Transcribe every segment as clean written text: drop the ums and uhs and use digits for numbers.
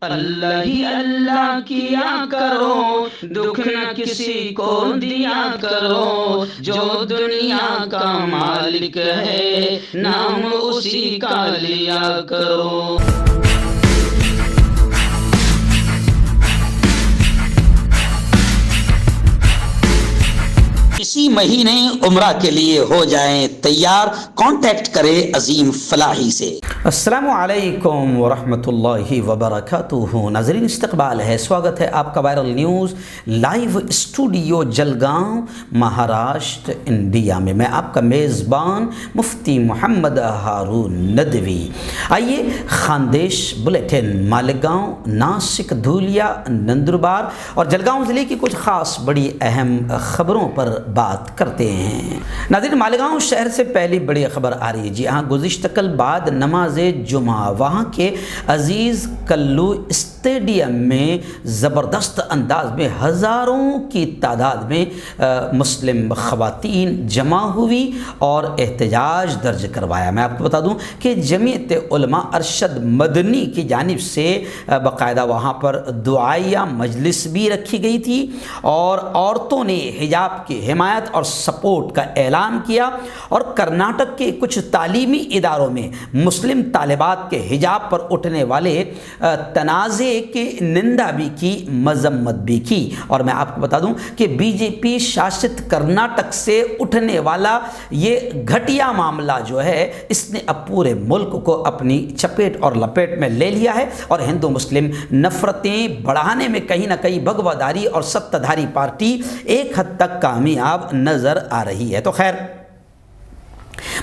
अल्लाह ही अल्लाह किया करो, दुख न किसी को दिया करो। जो दुनिया का मालिक है, नाम उसी का लिया करो। इसी महीने उम्रा के लिए हो जाएं तैयार। कांटेक्ट करें अजीम फलाही से। अस्सलामु अलैकुम वरहमतुल्लाहि वबरकातुहू। नाज़रीन, इस्तक़बाल है, स्वागत है आपका viral news live studio Jalgaon, Maharashtra, India में। मैं आपका मेज़बान मुफ्ती मोहम्मद हारून नदवी। आइए खानदेश बुलेटिन मालेगांव, नासिक, धूलिया, नंदुरबार और जलगांव ज़िले की कुछ ख़ास बड़ी अहम ख़बरों पर बात करते हैं। नाज़रीन, मालेगांव शहर से पहली बड़ी खबर आ रही है। जी हाँ, गुज़िश्ता कल बाद नमाज जुमा वहाँ के अजीज़ कल्लू स्टेडियम में ज़बरदस्त अंदाज में हज़ारों की तादाद में मुस्लिम ख़वातीन जमा हुई और एहतजाज दर्ज करवाया। मैं आपको बता दूं कि जमीयत उलमा अरशद मदनी की जानिब से बाकायदा वहाँ पर दुआया मजलिस भी रखी गई थी और औरतों ने हिजाब की हिमायत और सपोर्ट का ऐलान किया और कर्नाटक के कुछ तालीमी इदारों में मुस्लिम तालिबात के हिजाब पर उठने वाले तनाज़े की निंदा भी की, मजम्मत भी की। और मैं आपको बता दूं कि बीजेपी शासित कर्नाटक से उठने वाला ये घटिया मामला जो है, इसने अब पूरे मुल्क को अपनी चपेट और लपेट में ले लिया है और हिंदू मुस्लिम नफरतें बढ़ाने में कहीं ना कहीं भगवादारी और सत्ताधारी पार्टी एक हद तक कामयाब नजर आ रही है। तो खैर,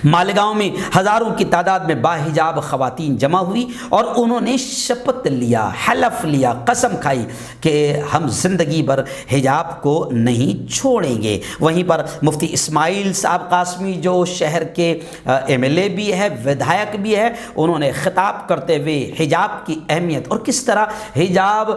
मालेगांव में हज़ारों की तादाद में बाहिजाब ख़वातीन जमा हुई और उन्होंने शपथ लिया, हलफ लिया, कसम खाई कि हम ज़िंदगी भर हिजाब को नहीं छोड़ेंगे। वहीं पर मुफ्ती इस्माइल साहब कासमी, जो शहर के एमएलए भी है, विधायक भी है, उन्होंने खिताब करते हुए हिजाब की अहमियत और किस तरह हिजाब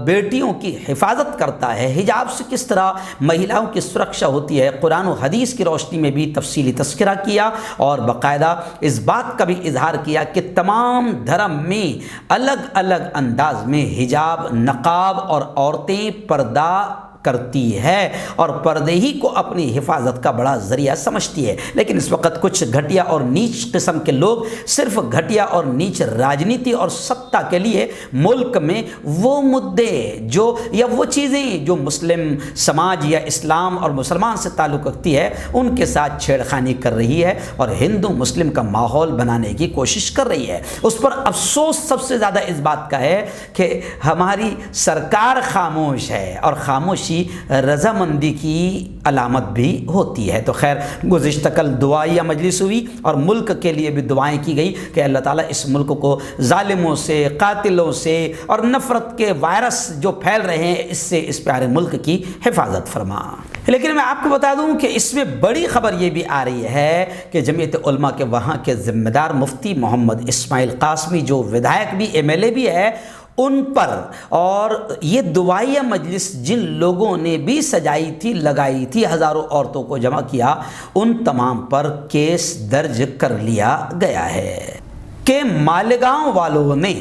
बेटियों की हिफाजत करता है, हिजाब से किस तरह महिलाओं की सुरक्षा होती है, कुरान और हदीस की रोशनी में भी तफसीली तस्करा किया और बाकायदा इस बात का भी इजहार किया कि तमाम धर्म में अलग अलग अंदाज में हिजाब, नकाब और औरतें पर्दा करती है और पर्दे ही को अपनी हिफाजत का बड़ा जरिया समझती है। लेकिन इस वक्त कुछ घटिया और नीच किस्म के लोग सिर्फ घटिया और नीच राजनीति और सत्ता के लिए मुल्क में वो मुद्दे जो या वो चीज़ें जो मुस्लिम समाज या इस्लाम और मुसलमान से ताल्लुक़ रखती है, उनके साथ छेड़खानी कर रही है और हिंदू मुस्लिम का माहौल बनाने की कोशिश कर रही है। उस पर अफसोस सबसे ज़्यादा इस बात का है कि हमारी सरकार खामोश है और खामोशी रजामंदी की अलामत भी होती है। तो खैर, गुज़िश्ता कल दुआया मजलिस हुई और मुल्क के लिए भी दुआएं की गई कि अल्लाह ताला इस मुल्क को जालिमों से, कातिलों से और नफ़रत के वायरस जो फैल रहे हैं, इससे इस प्यारे मुल्क की हिफाजत फरमा। लेकिन मैं आपको बता दूं कि इसमें बड़ी खबर ये भी आ रही है कि जमीयत उलमा के वहाँ के ज़िम्मेदार मुफ्ती मोहम्मद इस्माइल कासमी, जो विधायक भी एमएलए भी है, उन पर और ये दुआया मजलिस जिन लोगों ने भी सजाई थी, लगाई थी, हज़ारों औरतों को जमा किया, उन तमाम पर केस दर्ज कर लिया गया है कि मालेगांव वालों ने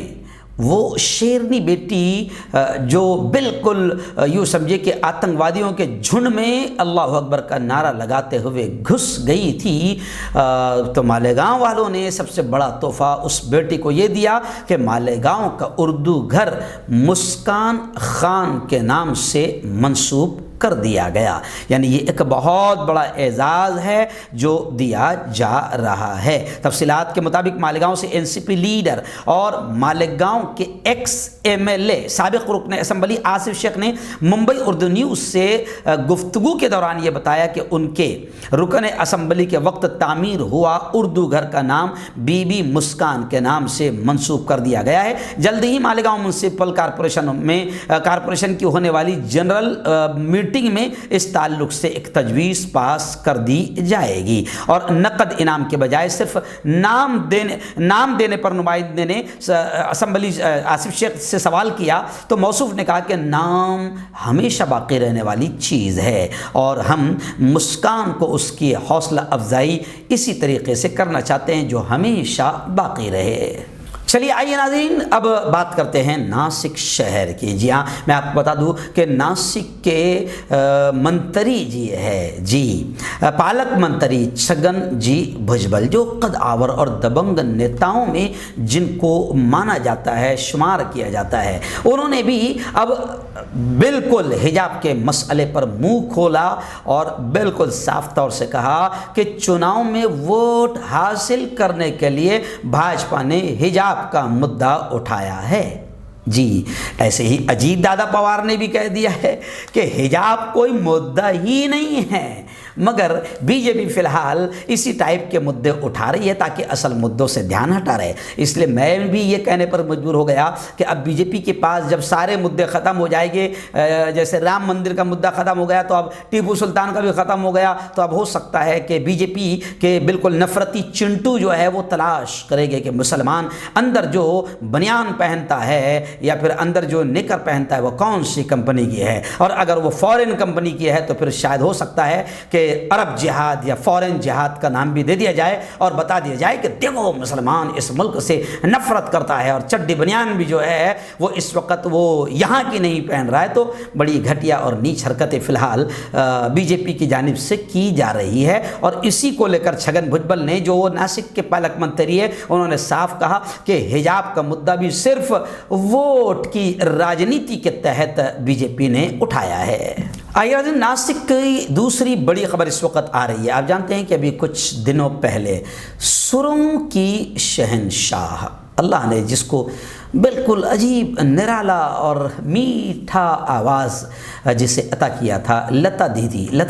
वो शेरनी बेटी जो बिल्कुल यूँ समझे कि आतंकवादियों के झुंड में अल्लाह अकबर का नारा लगाते हुए घुस गई थी, तो मालेगांव वालों ने सबसे बड़ा तोहफा उस बेटी को ये दिया कि मालेगांव का उर्दू घर मुस्कान खान के नाम से मंसूब कर दिया गया। यानी ये एक बहुत बड़ा एजाज़ है जो दिया जा रहा है। तफसीलात के मुताबिक मालेगांव से एनसीपी लीडर और मालेगांव के एक्स एमएलए साबिक रुकन असम्बली आसिफ शेख ने मुंबई उर्दू न्यूज़ से गुफ्तगू के दौरान ये बताया कि उनके रुकन असम्बली के वक्त तामीर हुआ उर्दू घर का नाम बीबी मुस्कान के नाम से मंसूब कर दिया गया है। जल्द ही मालेगांव म्युनिसिपल कॉरपोरेशन की होने वाली जनरल मीटिंग में इस ताल्लुक से एक तजवीज़ पास कर दी जाएगी और नकद इनाम के बजाय सिर्फ नाम देने पर नुमाइंदे ने असम्बली आसिफ शेख से सवाल किया तो मौसूफ ने कहा कि नाम हमेशा बाकी रहने वाली चीज़ है और हम मुस्कान को उसकी हौसला अफजाई इसी तरीके से करना चाहते हैं जो हमेशा बाकी रहे। चलिए आइए नाज़रीन, अब बात करते हैं नासिक शहर की। जी हाँ, मैं आपको बता दूं कि नासिक के मंत्री जी है जी, पालक मंत्री छगन जी भुजबल, जो कद आवर और दबंग नेताओं में जिनको माना जाता है, शुमार किया जाता है, उन्होंने भी अब बिल्कुल हिजाब के मसले पर मुंह खोला और बिल्कुल साफ तौर से कहा कि चुनाव में वोट हासिल करने के लिए भाजपा ने हिजाब का मुद्दा उठाया है। जी, ऐसे ही अजीत दादा पवार ने भी कह दिया है कि हिजाब कोई मुद्दा ही नहीं है, मगर बीजेपी फिलहाल इसी टाइप के मुद्दे उठा रही है ताकि असल मुद्दों से ध्यान हटा रहे। इसलिए मैं भी ये कहने पर मजबूर हो गया कि अब बीजेपी के पास जब सारे मुद्दे ख़त्म हो जाएंगे, जैसे राम मंदिर का मुद्दा ख़त्म हो गया तो अब टीपू सुल्तान का भी ख़त्म हो गया, तो अब हो सकता है कि बीजेपी के बिल्कुल नफरती चिंटू जो है वो तलाश करेंगे कि मुसलमान अंदर जो बनियान पहनता है या फिर अंदर जो निकर पहनता है वो कौन सी कंपनी की है, और अगर वो फॉरेन कंपनी की है तो फिर शायद हो सकता है कि अरब जिहाद या फॉरेन जिहाद का नाम भी दे दिया जाए और बता दिया जाए कि देखो मुसलमान इस मुल्क से नफरत करता है और चड्डी बनियान भी जो है वो इस वक्त वो यहाँ की नहीं पहन रहा है। तो बड़ी घटिया और नीच हरकतें फिलहाल बीजेपी की जानिब से की जा रही है, और इसी को लेकर छगन भुजबल ने, जो नासिक के पालक मंत्री है, उन्होंने साफ कहा कि हिजाब का मुद्दा भी सिर्फ वोट की राजनीति के तहत बीजेपी ने उठाया है। आइए नासिक की दूसरी बड़ी खबर इस वक्त आ रही है। आप जानते हैं कि अभी कुछ दिनों पहले सुरों की शहंशाह, अल्लाह ने जिसको बिल्कुल अजीब निराला और मीठा आवाज़ जिसे अता किया था, लता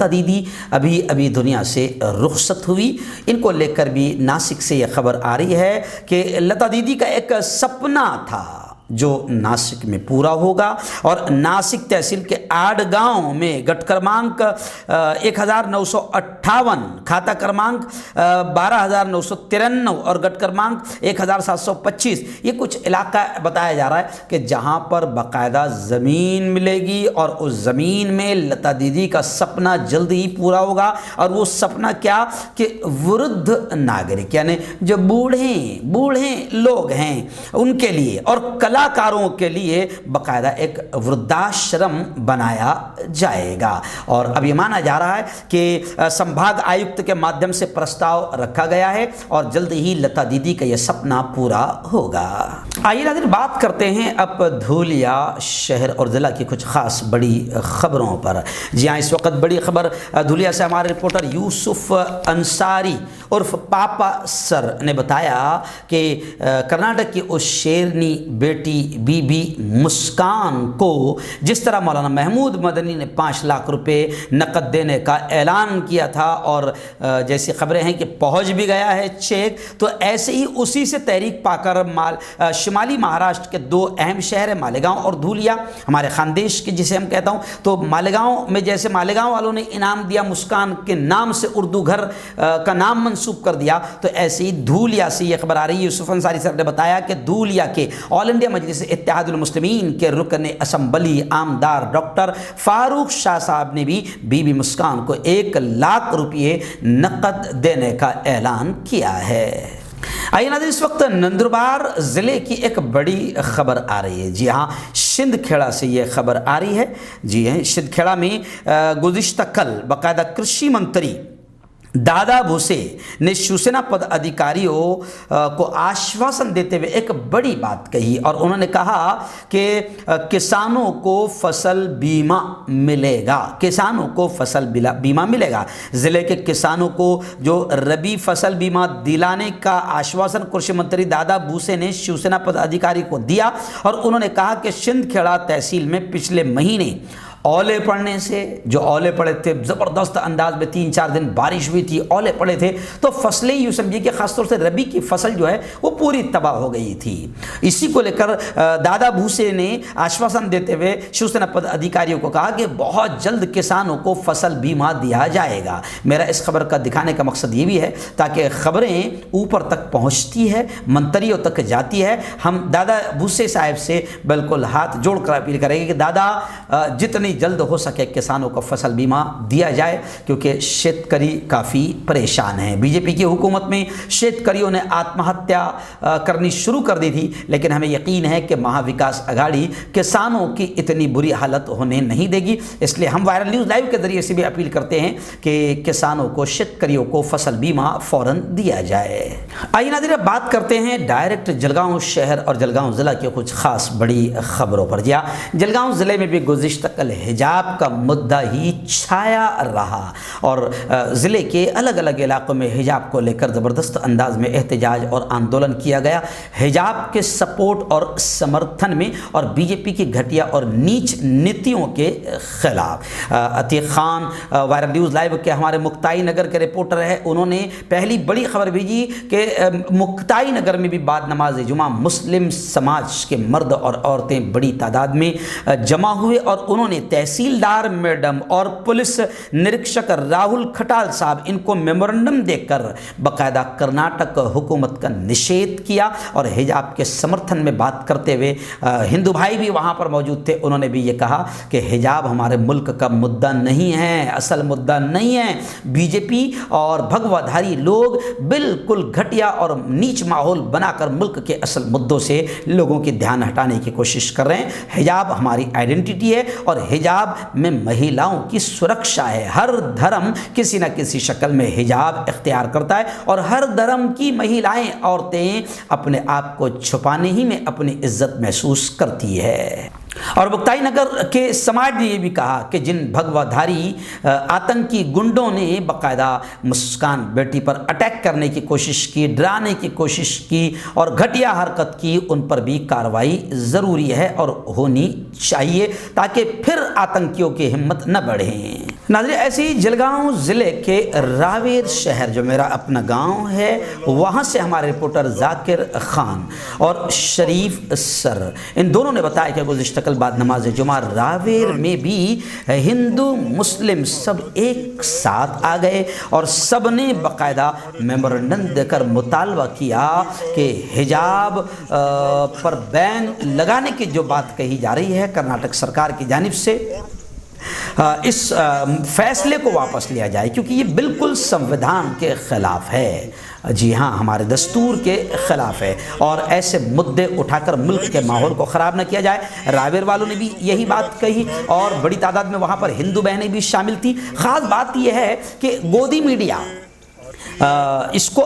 दीदी अभी अभी दुनिया से रुखसत हुई। इनको लेकर भी नासिक से ये खबर आ रही है कि लता दीदी का एक सपना था जो नासिक में पूरा होगा, और नासिक तहसील के आड गांव में गट क्रमांक 1958, खाता क्रमांक 12993 और गट क्रमांक 1725, ये कुछ इलाका बताया जा रहा है कि जहां पर बाकायदा ज़मीन मिलेगी और उस ज़मीन में लता दीदी का सपना जल्द ही पूरा होगा। और वो सपना क्या कि वृद्ध नागरिक यानी जो बूढ़े लोग हैं उनके लिए और कलाकारों के लिए बाकायदा एक वृद्धाश्रम बनाया जाएगा। और अब ये माना जा रहा है कि संभाग आयुक्त के माध्यम से प्रस्ताव रखा गया है और जल्द ही लता दीदी का यह सपना पूरा होगा। आइए नाज़रीन, बात करते हैं अब धूलिया शहर और ज़िला की कुछ खास बड़ी खबरों पर। जी हाँ, इस वक्त बड़ी खबर धूलिया से हमारे रिपोर्टर यूसुफ अंसारी उर्फ पापा सर ने बताया कि कर्नाटक की उस शेरनी बेटी बीबी मुस्कान को जिस तरह मौलाना महमूद मदनी ने 5 लाख रुपए नकद देने का ऐलान किया था और जैसी खबरें हैं कि पहुंच भी गया है चेक, तो ऐसे ही उसी से तहरीक पाकर शुमाली महाराष्ट्र के 2 अहम शहर है मालेगांव और धूलिया, हमारे खानदेश के जिसे हम कहता हूं। तो मालेगांव में जैसे मालेगांव वालों ने इनाम दिया, मुस्कान के नाम से उर्दू घर का नाम मंसूब कर दिया, तो ऐसे ही धूलिया से यह खबर आ रही है। यूसुफ अंसारी सर ने बताया कि धूलिया के ऑल इंडिया मजलिस इत्तेहादुल मुस्लिमीन के रुकन असम्बली आमदार डॉक्टर फारूक शाह साहब ने भी बीबी मुस्कान को 1 लाख रुपये नकद देने का ऐलान किया है। आइए नाज़रीन, इस वक्त नंदुरबार ज़िले की एक बड़ी खबर आ रही है। जी हाँ, सिंधखेड़ा से ये खबर आ रही है। जी हाँ, सिंधखेड़ा में गुज़िश्ता कल बाकायदा कृषि मंत्री दादा भूसे ने शिवसेना पदाधिकारियों को आश्वासन देते हुए एक बड़ी बात कही और उन्होंने कहा कि किसानों को फसल बीमा मिलेगा, किसानों को फसल बीमा मिलेगा। ज़िले के किसानों को जो रबी फसल बीमा दिलाने का आश्वासन कृषि मंत्री दादा भूसे ने शिवसेना पदाधिकारी को दिया और उन्होंने कहा कि सिंधखेड़ा तहसील में पिछले महीने ओले पड़ने से, जो ओले पड़े थे ज़बरदस्त अंदाज में 3-4 दिन बारिश हुई थी, ओले पड़े थे, तो फसलें यूँ समझिए कि ख़ासतौर से रबी की फसल जो है वो पूरी तबाह हो गई थी। इसी को लेकर दादा भूसे ने आश्वासन देते हुए शिवसेना पदाधिकारियों को कहा कि बहुत जल्द किसानों को फसल बीमा दिया जाएगा। मेरा इस खबर का दिखाने का मकसद ये भी है ताकि खबरें ऊपर तक पहुँचती है, मंत्रियों तक जाती है। हम दादा भूसे साहब से बिल्कुल हाथ जोड़कर अपील करेंगे कि दादा जितनी जल्द हो सके किसानों को फसल बीमा दिया जाए, क्योंकि शेतकरी काफ़ी परेशान हैं। बीजेपी की हुकूमत में शेतकरियों ने आत्महत्या करनी शुरू कर दी थी, लेकिन हमें यकीन है कि महाविकास आघाड़ी किसानों की इतनी बुरी हालत होने नहीं देगी। इसलिए हम वायरल न्यूज़ लाइव के जरिए से भी अपील करते हैं कि किसानों को, शेतकरियों को फसल बीमा फौरन दिया जाए। आइए नाज़रीन, बात करते हैं डायरेक्ट जलगांव शहर और जलगांव ज़िला के कुछ खास बड़ी खबरों पर। जहाँ जलगांव ज़िले में भी गुज़िश्ता कल हिजाब का मुद्दा ही छाया रहा और ज़िले के अलग अलग इलाकों में हिजाब को लेकर ज़बरदस्त अंदाज में एहतजाज और आंदोलन किया गया, हिजाब के सपोर्ट और समर्थन में और बीजेपी की घटिया और नीच नीतियों के खिलाफ। Atiq Khan viral news live के हमारे मुक्ताई नगर के रिपोर्टर है, उन्होंने पहली बड़ी खबर भेजी कि मुक्ताई नगर में भी बाद नमाज जुमा मुस्लिम समाज के मर्द और औरतें बड़ी तादाद में जमा हुए और उन्होंने तहसीलदार मैडम और पुलिस निरीक्षक राहुल खटाल साहब इनको मेमोरेंडम देकर बाकायदा कर्नाटक हुकूमत का निषेध किया और हिजाब के समर्थन में बात करते हुए हिंदू भाई भी वहाँ पर मौजूद थे, उन्होंने भी ये कहा कि हिजाब हमारे मुल्क का मुद्दा नहीं है, असल मुद्दा नहीं है। बीजेपी और भगवाधारी लोग बिल्कुल घटिया और नीच माहौल बनाकर मुल्क के असल मुद्दों से लोगों की ध्यान हटाने की कोशिश कर रहे हैं। हिजाब हमारी आइडेंटिटी है और हिजाब में महिलाओं की सुरक्षा है। हर धर्म किसी न किसी शक्ल में हिजाब इख्तियार करता है और हर धर्म की महिलाएं, औरतें अपने आप को छुपाने ही में अपनी इज्जत महसूस करती है। और मुक्ताई नगर के समाज ने यह भी कहा कि जिन भगवाधारी आतंकी गुंडों ने बाकायदा मुस्कान बेटी पर अटैक करने की कोशिश की, डराने की कोशिश की और घटिया हरकत की, उन पर भी कार्रवाई ज़रूरी है और होनी चाहिए ताकि फिर आतंकियों की हिम्मत न बढ़े। नाज़रीन, ऐसे ही जलगांव ज़िले के रावेर शहर जो मेरा अपना गांव है, वहां से हमारे रिपोर्टर जाकिर खान और शरीफ सर, इन दोनों ने बताया कि गुज़िश्ता कल बाद नमाज जुमा रावेर में भी हिंदू मुस्लिम सब एक साथ आ गए और सब ने बाकायदा मेमोरेंडम देकर मुतालबा किया कि हिजाब पर बैन लगाने की जो बात कही जा रही है कर्नाटक सरकार की जानिब से, इस फैसले को वापस लिया जाए, क्योंकि ये बिल्कुल संविधान के खिलाफ है। जी हाँ, हमारे दस्तूर के खिलाफ है और ऐसे मुद्दे उठाकर मुल्क के माहौल को ख़राब न किया जाए। रावेर वालों ने भी यही बात कही और बड़ी तादाद में वहाँ पर हिंदू बहनें भी शामिल थी। ख़ास बात यह है कि गोदी मीडिया इसको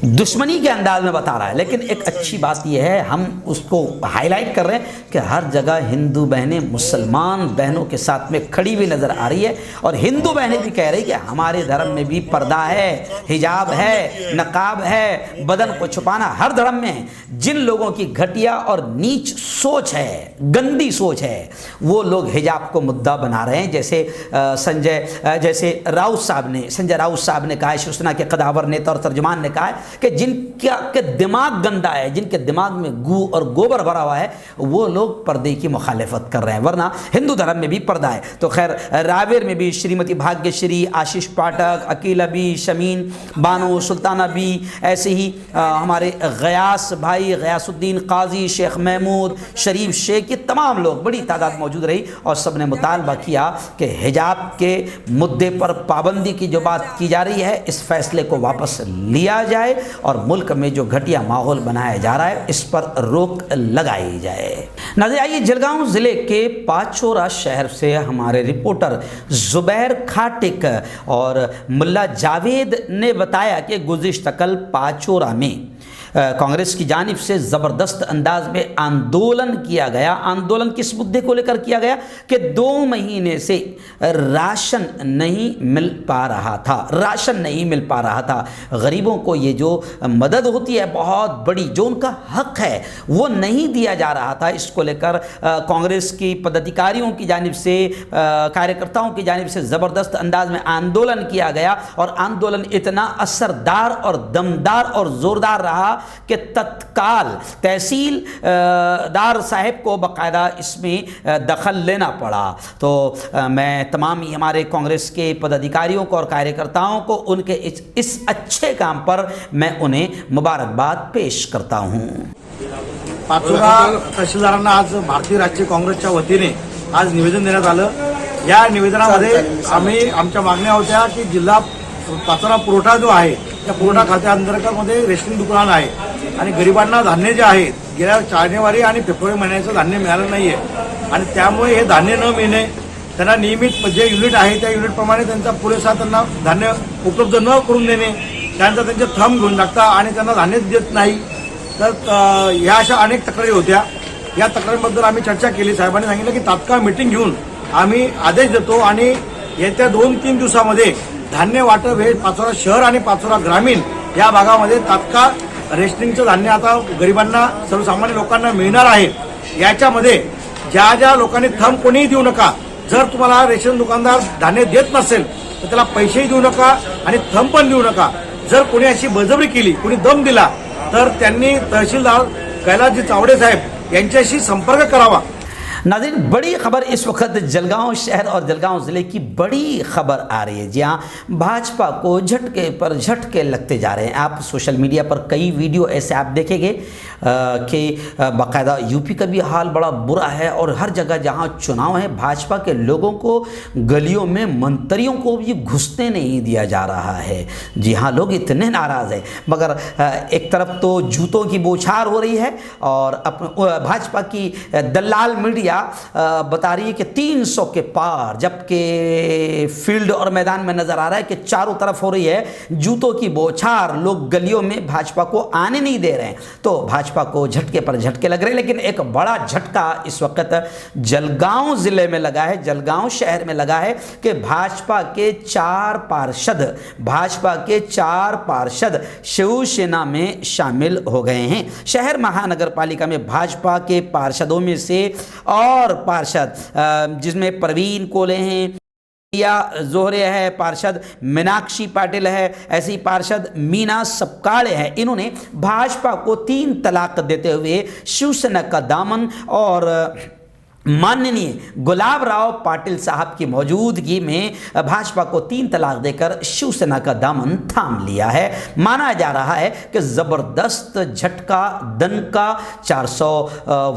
दुश्मनी के अंदाज में बता रहा है, लेकिन एक अच्छी बात यह है, हम उसको हाईलाइट कर रहे हैं कि हर जगह हिंदू बहनें मुसलमान बहनों के साथ में खड़ी हुई नज़र आ रही है और हिंदू बहनें भी कह रही कि हमारे धर्म में भी पर्दा है, हिजाब है, नकाब है, बदन को छुपाना हर धर्म में है। जिन लोगों की घटिया और नीच सोच है, गंदी सोच है, वो लोग हिजाब को मुद्दा बना रहे हैं। जैसे संजय राउत साहब ने कहा, शिवसेना के कदावर नेता और तर्जुमान ने कहा है कि जिनका के दिमाग गंदा है, जिनके दिमाग में गू और गोबर भरा हुआ है, वो लोग पर्दे की मुखालिफत कर रहे हैं, वरना हिंदू धर्म में भी पर्दा है। तो खैर, रावेर में भी श्रीमती भाग्यश्री, आशीष पाठक, अकील अबी, शमीन बानो, सुल्ताना बी, ऐसे ही हमारे गयास भाई, गयासुद्दीन काजी, शेख महमूद, शरीफ शेख, ये तमाम लोग बड़ी तादाद मौजूद रही और सब ने मुतालबा किया कि हिजाब के मुद्दे पर पाबंदी की जो बात की जा रही है, इस फैसले को वापस लिया जाए और मुल्क में जो घटिया माहौल बनाया जा रहा है, इस पर रोक लगाई जाए। नाज़रीन, आइए जलगांव ज़िले के पाचोरा शहर से हमारे रिपोर्टर जुबैर खाटिक और मुल्ला जावेद ने बताया कि गुज़िश्ता कल पाचोरा में कांग्रेस की जानिब से ज़बरदस्त अंदाज में आंदोलन किया गया। आंदोलन किस मुद्दे को लेकर किया गया कि 2 महीने से राशन नहीं मिल पा रहा था। गरीबों को ये जो मदद होती है बहुत बड़ी, जो उनका हक है, वो नहीं दिया जा रहा था। इसको लेकर कांग्रेस की पदाधिकारियों की जानिब से, कार्यकर्ताओं की जानिब से ज़बरदस्त अंदाज में आंदोलन किया गया और आंदोलन इतना असरदार और दमदार और ज़ोरदार रहा कि तत्काल तहसीलदार साहब को बाकायदा इसमें दखल लेना पड़ा। तो मैं तमाम ही हमारे कांग्रेस के पदाधिकारियों को और कार्यकर्ताओं को उनके इस अच्छे काम पर मैं उन्हें मुबारकबाद पेश करता हूं। पाचोरा तहसीलदारांना आज भारतीय राष्ट्रीय काँग्रेसच्या वतीने आज निवेदन देण्यात आलं। या निवेदनामध्ये आम्ही आमच्या मागण्या होत्या की जिल्हा पाचोरा पुरवठा जो आहे त्या पुरवठा खात्याअंतर्गतमध्ये रेशनिंग दुकान आहे आणि गरिबांना धान्य जे आहे गेल्या जानेवारी आणि फेब्रुवारी महिन्याचं धान्य मिळालं नाहीये आणि त्यामुळे हे धान्य न मिळणे, त्यांना नियमित जे युनिट आहे त्या युनिटप्रमाणे त्यांचा पुरेसा त्यांना धान्य उपलब्ध न करून देणे, त्यानंतर त्यांचे थंब घेऊन टाकता आणि त्यांना धान्य देत नाही। तर या अशा अनेक तक्रारी होत्या। या तक्रारींबद्दल आम्ही चर्चा केली। साहेबांनी सांगितलं की तात्काळ मीटिंग घेऊन आम्ही आदेश देतो आणि येत्या 2-3 दिवसामध्ये धान्य वाटप हे पाचोरा शहर आणि पाचोरा ग्रामीण या भागामध्ये तात्काळ रेशनिंगचं धान्य आता गरिबांना सर्वसामान्य लोकांना मिळणार आहे। याच्यामध्ये ज्या ज्या लोकांनी थंब कोणीही देऊ नका। जर तुम्हाला रेशन दुकानदार धान्य देत नसेल तर त्याला पैसेही देऊ नका आणि थंब पण देऊ नका। जर कोणी अशी बळजबरी केली, कोणी दम दिला तर त्यांनी तहसीलदार कैलासजी चावडे साहेब यांच्याशी संपर्क करावा। नाज़रीन, बड़ी खबर इस वक्त जलगांव शहर और जलगांव ज़िले की बड़ी खबर आ रही है, जहां भाजपा को झटके पर झटके लगते जा रहे हैं। आप सोशल मीडिया पर कई वीडियो ऐसे आप देखेंगे कि बाकायदा यूपी का भी हाल बड़ा बुरा है और हर जगह जहां चुनाव है भाजपा के लोगों को गलियों में मंत्रियों को भी घुसने नहीं दिया जा रहा है। जी हाँ, लोग इतने नाराज़ हैं, मगर एक तरफ तो जूतों की बौछार हो रही है और भाजपा की दलाल मीडिया बता रही है कि 300 के पार, जबकि फील्ड और मैदान में नजर आ रहा है कि चारों तरफ हो रही है जूतों की बौछार। लोग गलियों में भाजपा को आने नहीं दे रहे हैं, तो भाजपा को झटके पर झटके लग रहे हैं। लेकिन एक बड़ा झटका इस वक्त जलगांव जिले में लगा है, जलगांव शहर में लगा है कि भाजपा के 4 पार्षद शिवसेना में शामिल हो गए हैं। शहर महानगर पालिका में भाजपा के पार्षदों में से और पार्षद जिसमें प्रवीण कोले हैं, या जोहरे है, पार्षद मीनाक्षी पाटिल है, ऐसी पार्षद मीना सपकाड़े है। इन्होंने भाजपा को 3 तलाक देते हुए शिवसेना का दामन और माननीय गुलाब राव पाटिल साहब की मौजूदगी में भाजपा को 3 तलाक देकर शिवसेना का दामन थाम लिया है। माना जा रहा है कि ज़बरदस्त झटका, दनका 400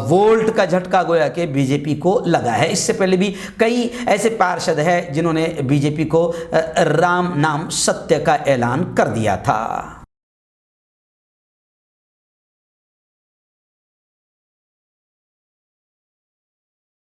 वोल्ट का झटका गोया के बीजेपी को लगा है। इससे पहले भी कई ऐसे पार्षद हैं जिन्होंने बीजेपी को राम नाम सत्य का ऐलान कर दिया था।